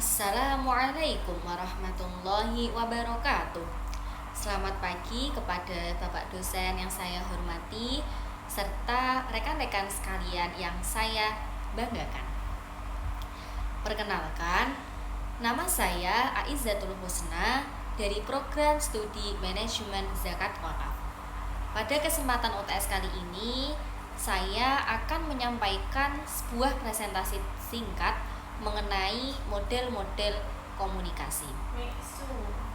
Assalamualaikum warahmatullahi wabarakatuh. Selamat pagi kepada Bapak dosen yang saya hormati serta rekan-rekan sekalian yang saya banggakan. Perkenalkan, nama saya Aizatul Husna dari program studi manajemen zakat wakaf. Pada kesempatan UTS kali ini, saya akan menyampaikan sebuah presentasi singkat mengenai model-model komunikasi.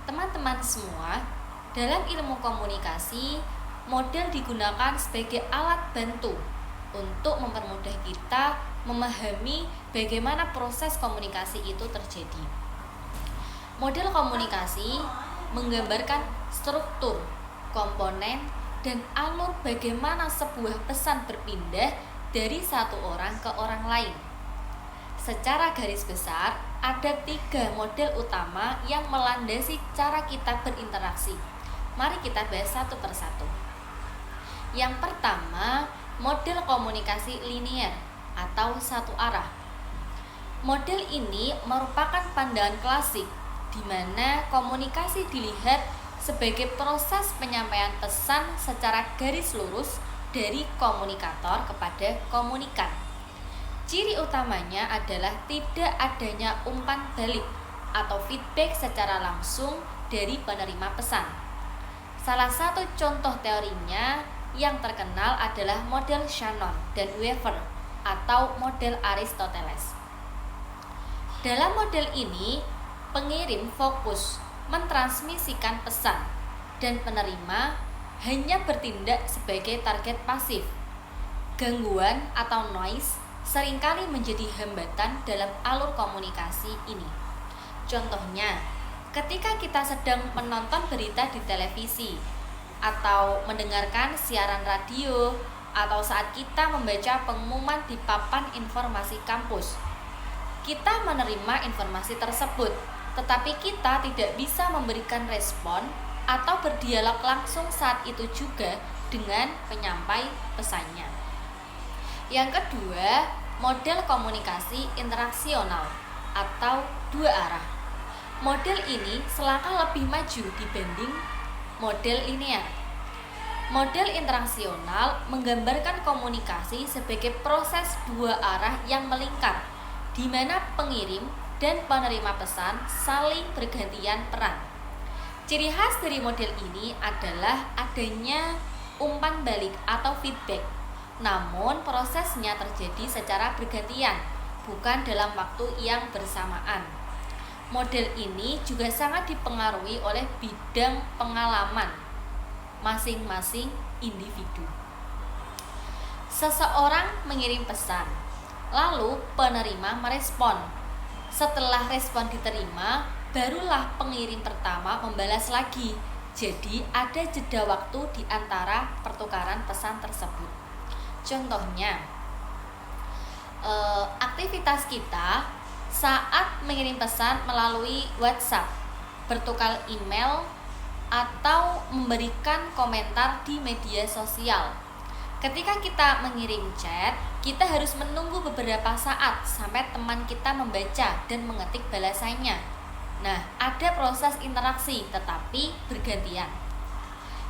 Teman-teman semua, dalam ilmu komunikasi, model digunakan sebagai alat bantu untuk mempermudah kita memahami bagaimana proses komunikasi itu terjadi. Model komunikasi menggambarkan struktur, komponen, dan alur bagaimana sebuah pesan berpindah dari satu orang ke orang lain. Secara garis besar, ada 3 model utama yang melandasi cara kita berinteraksi. Mari kita bahas satu persatu. Yang pertama, model komunikasi linear atau satu arah. Model ini merupakan pandangan klasik di mana komunikasi dilihat sebagai proses penyampaian pesan secara garis lurus dari komunikator kepada komunikan. Ciri utamanya adalah tidak adanya umpan balik atau feedback secara langsung dari penerima pesan. Salah satu contoh teorinya yang terkenal adalah model Shannon dan Weaver atau model Aristoteles. Dalam model ini, pengirim fokus mentransmisikan pesan dan penerima hanya bertindak sebagai target pasif. Gangguan atau noise seringkali menjadi hambatan dalam alur komunikasi ini. Contohnya, ketika kita sedang menonton berita di televisi atau mendengarkan siaran radio atau saat kita membaca pengumuman di papan informasi kampus. Kita menerima informasi tersebut, tetapi kita tidak bisa memberikan respon atau berdialog langsung saat itu juga dengan penyampai pesannya. Yang kedua, model komunikasi interaksional atau 2 arah. Model ini selangkah lebih maju dibanding model linear. Model interaksional menggambarkan komunikasi sebagai proses 2 arah yang melingkar, di mana pengirim dan penerima pesan saling bergantian peran. Ciri khas dari model ini adalah adanya umpan balik atau feedback. Namun prosesnya terjadi secara bergantian, bukan dalam waktu yang bersamaan. Model ini juga sangat dipengaruhi oleh bidang pengalaman masing-masing individu. Seseorang mengirim pesan, lalu penerima merespon. Setelah respon diterima, barulah pengirim pertama membalas lagi. Jadi ada jeda waktu di antara pertukaran pesan tersebut. Contohnya, aktivitas kita saat mengirim pesan melalui WhatsApp, bertukar email, atau memberikan komentar di media sosial. Ketika kita mengirim chat, kita harus menunggu beberapa saat sampai teman kita membaca dan mengetik balasannya. Nah, ada proses interaksi tetapi bergantian.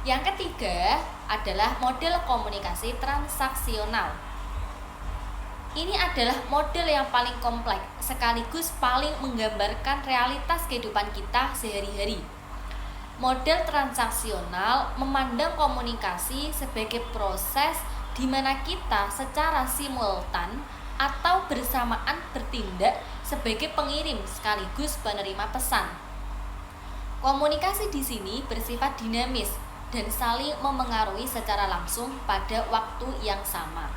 Yang ketiga adalah model komunikasi transaksional. Ini adalah model yang paling kompleks sekaligus paling menggambarkan realitas kehidupan kita sehari-hari. Model transaksional memandang komunikasi sebagai proses di mana kita secara simultan atau bersamaan bertindak sebagai pengirim sekaligus penerima pesan. Komunikasi di sini bersifat dinamis dan saling memengaruhi secara langsung pada waktu yang sama.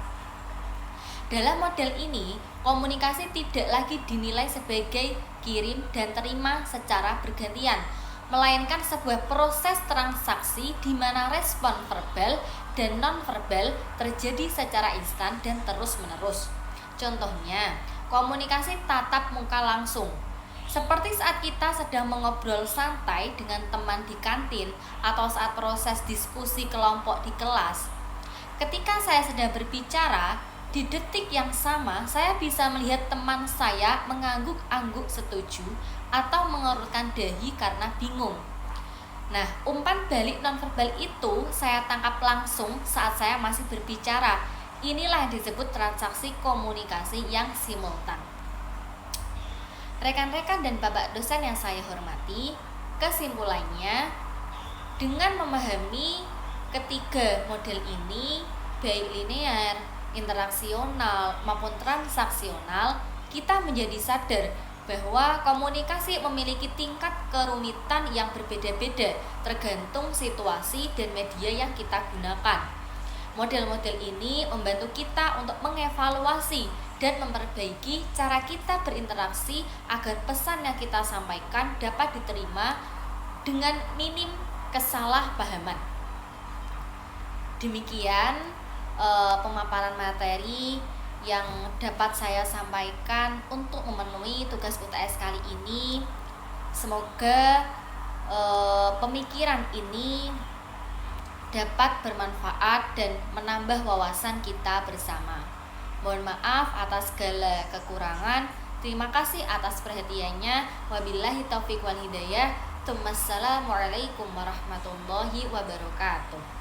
Dalam model ini, komunikasi tidak lagi dinilai sebagai kirim dan terima secara bergantian, melainkan sebuah proses transaksi di mana respon verbal dan non-verbal terjadi secara instan dan terus-menerus. Contohnya, komunikasi tatap muka langsung. Seperti saat kita sedang mengobrol santai dengan teman di kantin atau saat proses diskusi kelompok di kelas. Ketika saya sedang berbicara, Di detik yang sama, saya bisa melihat teman saya mengangguk-angguk setuju atau mengerutkan dahi karena bingung. Nah, umpan balik nonverbal itu saya tangkap langsung saat saya masih berbicara. Inilah yang disebut transaksi komunikasi yang simultan. Rekan-rekan dan Bapak dosen yang saya hormati, kesimpulannya, dengan memahami ketiga model ini, baik linear, interaksional, maupun transaksional, kita menjadi sadar bahwa komunikasi memiliki tingkat kerumitan yang berbeda-beda tergantung situasi dan media yang kita gunakan. Model-model ini membantu kita untuk mengevaluasi dan memperbaiki cara kita berinteraksi agar pesan yang kita sampaikan dapat diterima dengan minim kesalahpahaman. Demikian pemaparan materi yang dapat saya sampaikan untuk memenuhi tugas UTS kali ini. Semoga pemikiran ini dapat bermanfaat dan menambah wawasan kita bersama. Mohon maaf atas segala kekurangan. Terima kasih atas perhatiannya. Wabillahi taufiq wal hidayah. Wassalamualaikum warahmatullahi wabarakatuh.